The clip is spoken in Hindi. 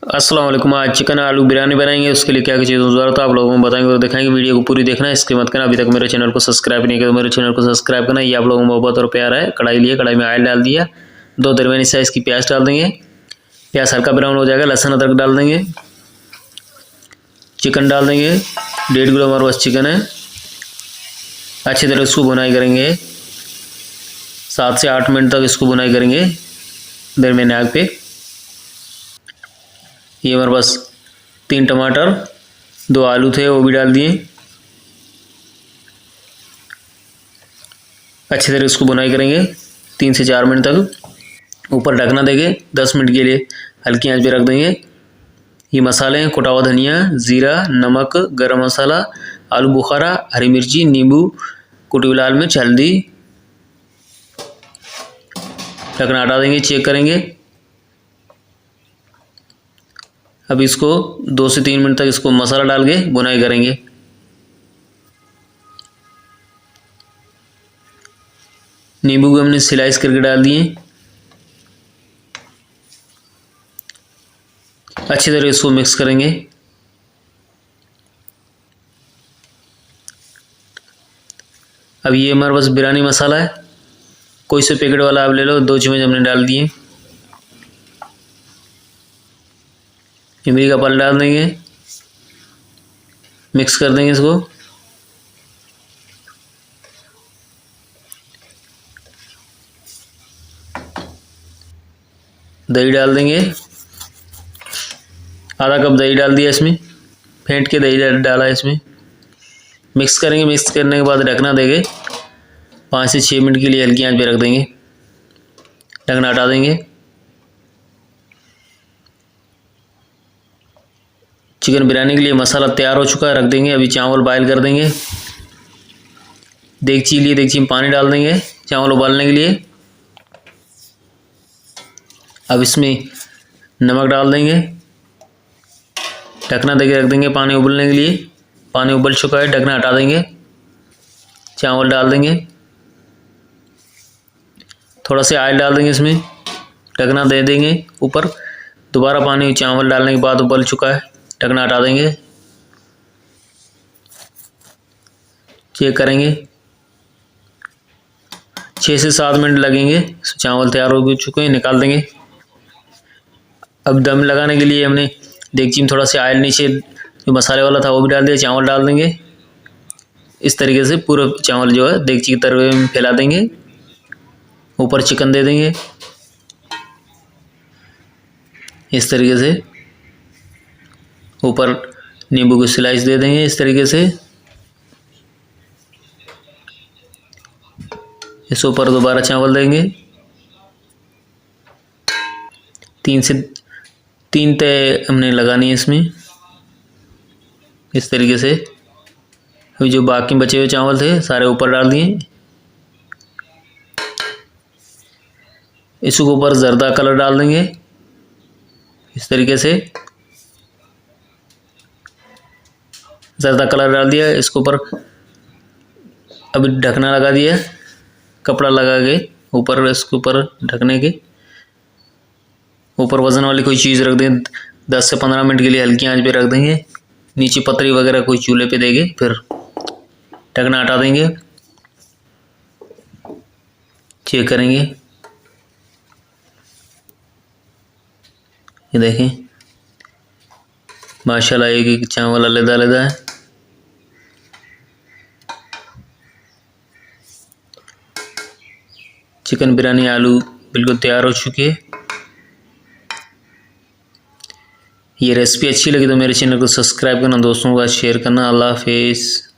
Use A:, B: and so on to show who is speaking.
A: अस्सलाम वालेकुम। आज चिकन आलू बिरयानी बनाएंगे। उसके लिए क्या क्या चीज़ों की ज़रूरत है आप लोगों को बताएंगे और दिखाएंगे। वीडियो को पूरी देखना है, इसके मत करना। अभी तक मेरे चैनल को सब्सक्राइब नहीं किया तो मेरे चैनल को सब्सक्राइब करना। ये आप लोगों को मोहब्बत और प्यार है। कढ़ाई लिए, कढ़ाई में ऑयल डाल दिया, 2 दरमियानी साइज़ की प्याज डाल देंगे। प्याज हल्का ब्राउन हो जाएगा, लहसुन अदरक डाल देंगे। चिकन डाल देंगे, 1.5 किलो हमारे पास चिकन है। अच्छी तरह इसको भुनाई करेंगे, 7 से 8 मिनट तक इसको भुनाई करेंगे दरमियानी आग पे। ये हमारे पास 3 टमाटर, 2 आलू थे वो भी डाल दिए। अच्छी तरह इसको भुनाई करेंगे 3 से 4 मिनट तक। ऊपर ढकना देंगे 10 मिनट के लिए, हल्की आंच पे रख देंगे। ये मसाले हैं: कुटा हुआ धनिया, जीरा, नमक, गरम मसाला, आलू बुखारा, हरी मिर्ची, नींबू, कुटी हुई लाल मिर्च, हल्दी। ढकना हटा देंगे, चेक करेंगे। अब इसको 2 से 3 मिनट तक इसको मसाला डाल के भुनाई करेंगे। नींबू को हमने स्लाइस करके डाल दिए। अच्छी तरह इसको मिक्स करेंगे। अब ये हमारे पास बिरयानी मसाला है, कोई से पैकेट वाला आप ले लो। 2 चम्मच हमने डाल दिए। इमली का पल्प डाल देंगे, मिक्स कर देंगे इसको। दही डाल देंगे, आधा कप दही डाल दिया इसमें, फेंट के दही डाला है इसमें। मिक्स करेंगे। मिक्स करने के बाद ढकना देंगे, 5 से 6 मिनट के लिए हल्की आंच पे रख देंगे। ढकना हटा देंगे। चिकन बिरयानी के लिए मसाला तैयार हो चुका है, रख देंगे। अभी चावल बॉयल कर देंगे। देगची लिए, देगची में पानी डाल देंगे चावल उबालने के लिए। अब इसमें नमक डाल देंगे, ढकना देके रख देंगे पानी उबलने के लिए। पानी उबल चुका है, ढकना हटा देंगे। चावल डाल देंगे, थोड़ा सा ऑयल डाल देंगे इसमें, ढकना दे देंगे ऊपर। दोबारा पानी चावल डालने के बाद उबल चुका है, ढकना हटा देंगे। चेक करेंगे, 6 से 7 मिनट लगेंगे। चावल तैयार हो चुके हैं, निकाल देंगे। अब दम लगाने के लिए हमने देगची में थोड़ा सा ऑयल नीचे जो मसाले वाला था वो भी डाल दिया। चावल डाल देंगे। इस तरीके से पूरा चावल जो है देगची के तवे में फैला देंगे। ऊपर चिकन दे देंगे इस तरीके से। ऊपर नींबू की स्लाइस दे देंगे इस तरीके से। इस ऊपर दोबारा चावल देंगे। 3 तय हमने लगानी है इसमें इस तरीके से। अभी जो बाकी बचे हुए चावल थे सारे ऊपर डाल दिए। इसके ऊपर जर्दा कलर डाल देंगे इस तरीके से। जर्दा कलर डाल दिया। इसके ऊपर अभी ढकना लगा दिया, कपड़ा लगा के ऊपर। इसके ऊपर ढकने के ऊपर वजन वाली कोई चीज़ रख दें। 10 से 15 मिनट के लिए हल्की आंच पे रख देंगे। नीचे पतरी वगैरह कोई चूल्हे पे देंगे, फिर ढकना हटा देंगे। चेक करेंगे, ये देखें माशाल्लाह एक एक चावल अलग-अलग है। चिकन बिरयानी आलू बिल्कुल तैयार हो चुकी है। ये रेसिपी अच्छी लगी तो मेरे चैनल को सब्सक्राइब करना, दोस्तों का शेयर करना। अल्लाह हाफिज़।